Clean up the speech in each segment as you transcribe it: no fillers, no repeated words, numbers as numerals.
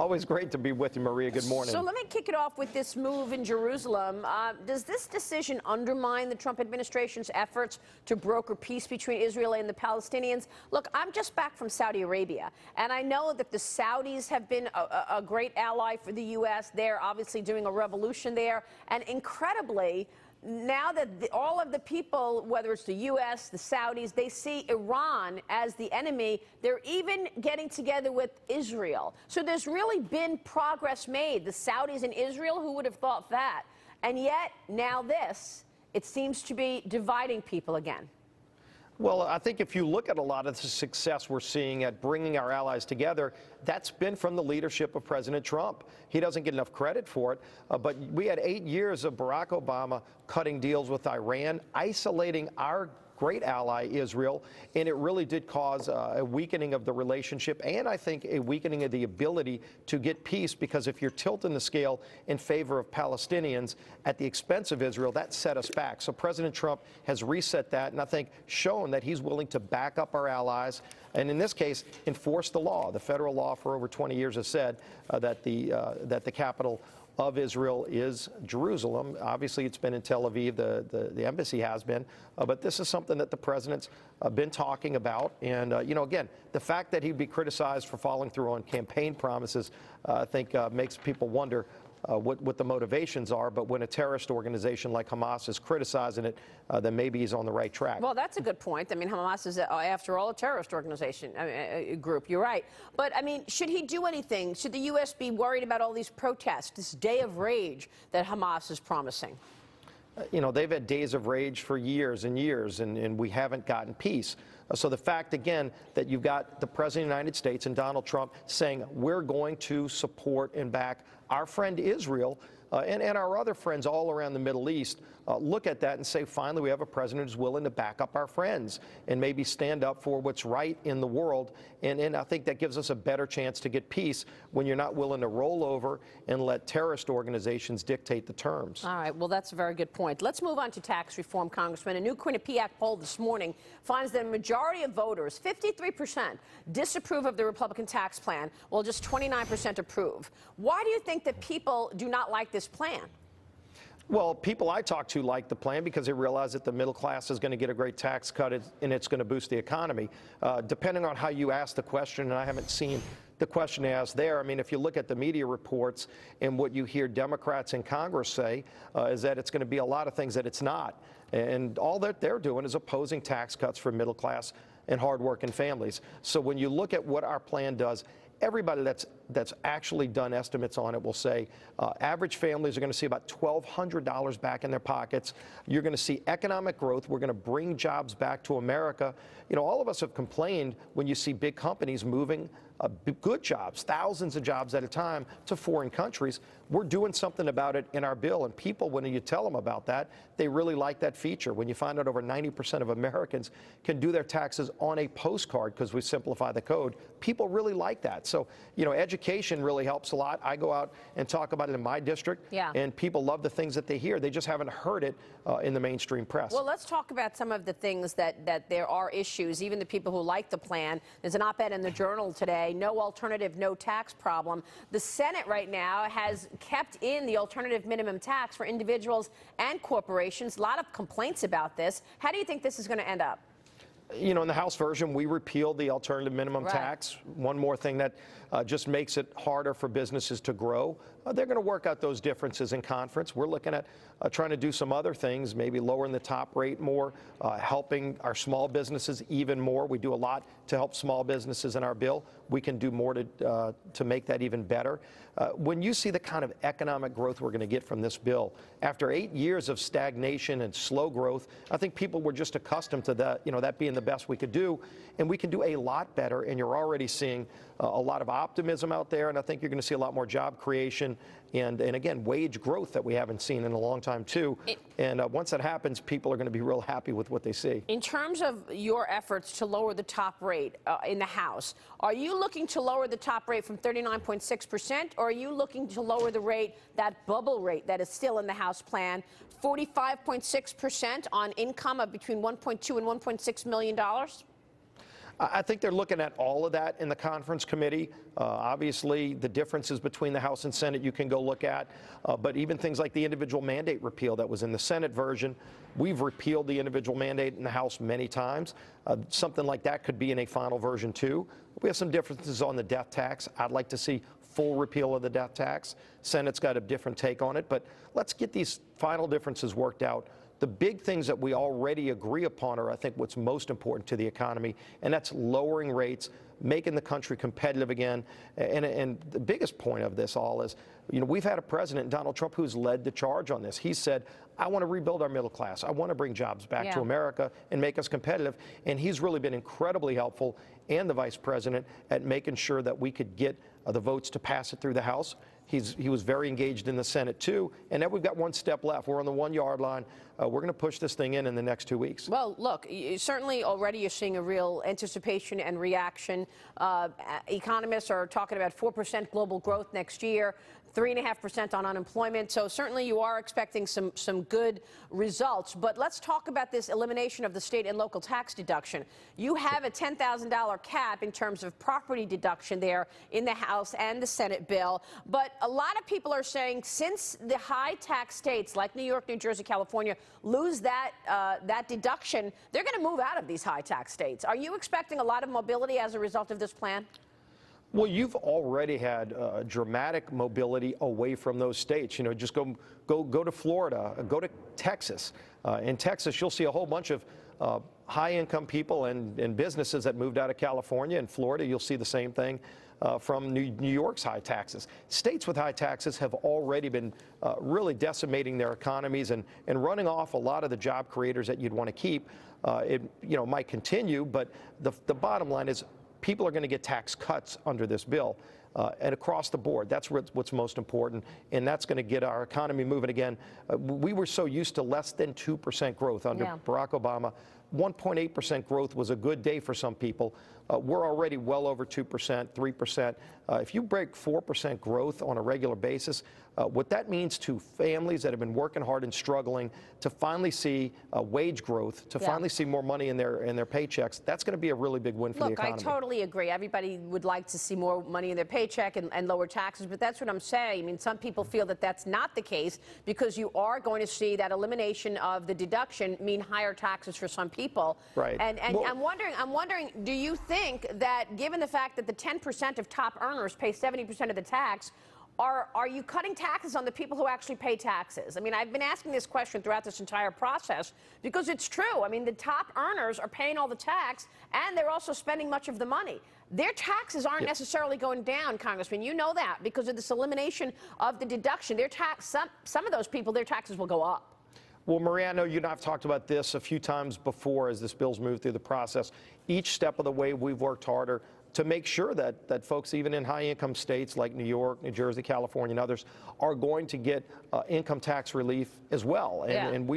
Always great to be with you, Maria. Good morning. So let me kick it off with this move in Jerusalem. Does this decision undermine the Trump administration's efforts to broker peace between Israel and the Palestinians? Look, I'm just back from Saudi Arabia, and I know that the Saudis have been a great ally for the U.S. They're obviously doing a revolution there, and incredibly, now that all of the people, whether it's the U.S., the Saudis, they see Iran as the enemy, they're even getting together with Israel. So there's really been progress made. The Saudis and Israel, who would have thought that? And yet, now this, it seems to be dividing people again. Well, I think if you look at a lot of the success we're seeing at bringing our allies together, that's been from the leadership of President Trump. He doesn't get enough credit for it, but we had 8 years of Barack Obama cutting deals with Iran, isolating our great ally, Israel, and it really did cause a weakening of the relationship and I think a weakening of the ability to get peace, because if you're tilting the scale in favor of Palestinians at the expense of Israel, that set us back. So President Trump has reset that and I think shown that he's willing to back up our allies and in this case enforce the law. The federal law for over 20 years has said that the capital of Israel is Jerusalem. Obviously, it's been in Tel Aviv. The embassy has been. But this is something that the president's been talking about. And, you know, again, the fact that he'd be criticized for following through on campaign promises, I think makes people wonder what the motivations are. But when a terrorist organization like Hamas is criticizing it, then maybe he's on the right track. Well, that's a good point. I mean, Hamas is, after all, a terrorist organization, group. You're right. But, I mean, should he do anything? Should the U.S. be worried about all these protests, this day of rage that Hamas is promising? You know, they've had days of rage for years and years, and we haven't gotten peace. So the fact, again, that you've got the President of the United States and Donald Trump saying we're going to support and back our friend Israel and our other friends all around the Middle East, look at that and say, finally, we have a president who's willing to back up our friends and maybe stand up for what's right in the world. And I think that gives us a better chance to get peace when you're not willing to roll over and let terrorist organizations dictate the terms. All right. Well, that's a very good point. Let's move on to tax reform, Congressman. A new Quinnipiac poll this morning finds that a majority of voters, 53%, disapprove of the Republican tax plan, while just 29% approve. Why do you think that people do not like this plan? Well, people I talk to like the plan because they realize that the middle class is going to get a great tax cut and it's going to boost the economy. Depending on how you ask the question, and I haven't seen the question asked there, I mean, if you look at the media reports and what you hear Democrats in Congress say, is that it's going to be a lot of things that it's not. And all that they're doing is opposing tax cuts for middle class and hardworking families. So when you look at what our plan does, everybody that's actually done estimates on it will say average families are going to see about $1,200 back in their pockets. You're going to see economic growth. We're going to bring jobs back to America. You know, all of us have complained when you see big companies moving good jobs, thousands of jobs at a time, to foreign countries. We're doing something about it in our bill, and people, when you tell them about that, they really like that feature. When you find out over 90% of Americans can do their taxes on a postcard because we simplify the code, people really like that. So, you know, education really helps a lot. I go out and talk about it in my district, and people love the things that they hear. They just haven't heard it in the mainstream press. Well, let's talk about some of the things that there are issues, even the people who like the plan. There's an op-ed in the Journal today, no alternative, no tax problem. The Senate right now has kept in the alternative minimum tax for individuals and corporations. A lot of complaints about this. How do you think this is going to end up? You know, in the House version, we repealed the alternative minimum tax. One more thing that just makes it harder for businesses to grow. They're going to work out those differences in conference. We're looking at trying to do some other things, maybe lowering the top rate more, helping our small businesses even more. We do a lot to help small businesses in our bill. We can do more to make that even better. When you see the kind of economic growth we're going to get from this bill, after 8 years of stagnation and slow growth, I think people were just accustomed to that, you know, that being the best we could do, and we can do a lot better. And you're already seeing a lot of optimism out there, and I think you're going to see a lot more job creation and again, wage growth that we haven't seen in a long time too. And once that happens, people are going to be real happy with what they see. In terms of your efforts to lower the top rate in the House, are you looking to lower the top rate from 39.6%, or are you looking to lower the rate, that bubble rate that is still in the House plan, 45.6% on income of between $1.2 and $1.6 million? I think they're looking at all of that in the conference committee. Obviously, the differences between the House and Senate you can go look at, but even things like the individual mandate repeal that was in the Senate version, we've repealed the individual mandate in the House many times. Something like that could be in a final version too. We have some differences on the death tax. I'd like to see full repeal of the death tax. Senate's got a different take on it, but let's get these final differences worked out. The big things that we already agree upon are, I think, what's most important to the economy, and that's lowering rates, making the country competitive again. And the biggest point of this all is, we've had a president, Donald Trump, who's led the charge on this. He said, I want to rebuild our middle class. I want to bring jobs back to America and make us competitive. And he's really been incredibly helpful, and the vice president, at making sure that we could get the votes to pass it through the House. He was very engaged in the Senate, too. And now we've got one step left. We're on the 1 yard line. We're going to push this thing in the next 2 weeks. Well, look, certainly already you're seeing a real anticipation and reaction. Economists are talking about 4% global growth next year, 3.5% on unemployment. So certainly you are expecting some good results. But let's talk about this elimination of the state and local tax deduction. You have a $10,000 cap in terms of property deduction there in the House and the Senate bill. But a lot of people are saying since the high tax states like New York, New Jersey, California lose that deduction, they're going to move out of these high tax states. Are you expecting a lot of mobility as a result of this plan? Well, you've already had dramatic mobility away from those states. Just go to Florida, go to Texas. In Texas, you'll see a whole bunch of high-income people and businesses that moved out of California. In Florida, you'll see the same thing from New York's high taxes. States with high taxes have already been really decimating their economies and running off a lot of the job creators that you'd want to keep. It might continue, but the bottom line is, people are going to get tax cuts under this bill, and across the board. That's what's most important, and that's going to get our economy moving again. We were so used to less than 2% growth under Barack Obama. 1.8% growth was a good day for some people. We're already well over 2%, 3%. If you break 4% growth on a regular basis, what that means to families that have been working hard and struggling to finally see wage growth, to finally see more money in their paychecks, that's going to be a really big win for the economy. Look, I totally agree. Everybody would like to see more money in their paycheck and lower taxes, but that's what I'm saying. I mean, some people feel that that's not the case because you are going to see that elimination of the deduction mean higher taxes for some people. Right. And well, I'm wondering, do you think that given the fact that the 10% of top earners pay 70% of the tax, are you cutting taxes on the people who actually pay taxes? I mean, I've been asking this question throughout this entire process because it's true. I mean, the top earners are paying all the tax, and they're also spending much of the money. Their taxes aren't necessarily going down, Congressman. You know that because of this elimination of the deduction. Some of those people, their taxes will go up. Well, Maria, I know you and I have talked about this a few times before as this bill's moved through the process. Each step of the way, we've worked harder to make sure that folks, even in high-income states like New York, New Jersey, California, and others, are going to get income tax relief as well. And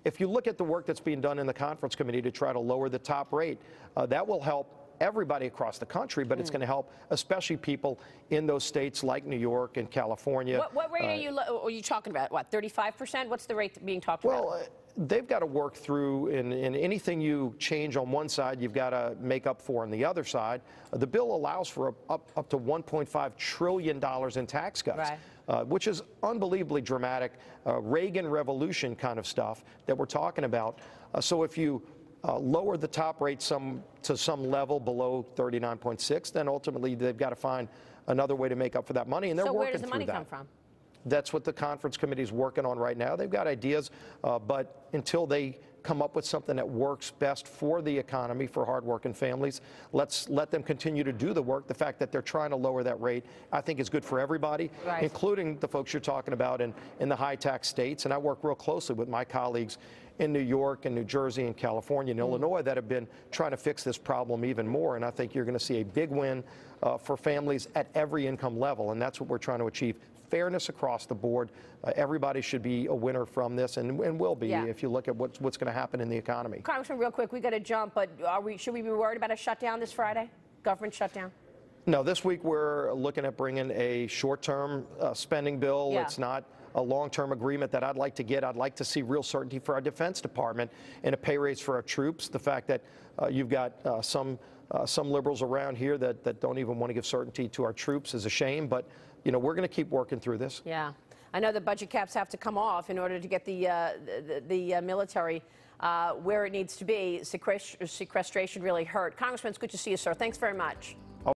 if you look at the work that's being done in the conference committee to try to lower the top rate, that will help everybody across the country, but it's going to help especially people in those states like New York and California. What rate are you talking about? What, 35%? What's the rate being talked about? Well, they've got to work through, and anything you change on one side, you've got to make up for on the other side. The bill allows for up to $1.5 trillion in tax cuts, which is unbelievably dramatic, Reagan Revolution kind of stuff that we're talking about. So if you lower the top rate to some level below 39.6, then ultimately they've got to find another way to make up for that money, and they're working through that. So where does the money come from? That's what the conference committee is working on right now. They've got ideas, but until they come up with something that works best for the economy, for hardworking families, let's let them continue to do the work. The fact that they're trying to lower that rate, I think, is good for everybody, including the folks you're talking about in the high-tax states. And I work real closely with my colleagues in New York and New Jersey and California and Illinois that have been trying to fix this problem even more. And I think you're going to see a big win for families at every income level, and that's what we're trying to achieve. Fairness across the board. Everybody should be a winner from this, and will be if you look at what's going to happen in the economy. Congressman, real quick, we got to jump, but should we be worried about a shutdown this Friday? Government shutdown? No, this week we're looking at bringing a short-term spending bill. It's not a long-term agreement that I'd like to get. I'd like to see real certainty for our Defense Department and a pay raise for our troops. The fact that you've got some some liberals around here that don't even want to give certainty to our troops is a shame. But, you know, we're going to keep working through this. Yeah. I know the budget caps have to come off in order to get the military where it needs to be. Sequestration really hurt. Congressman, it's good to see you, sir. Thanks very much.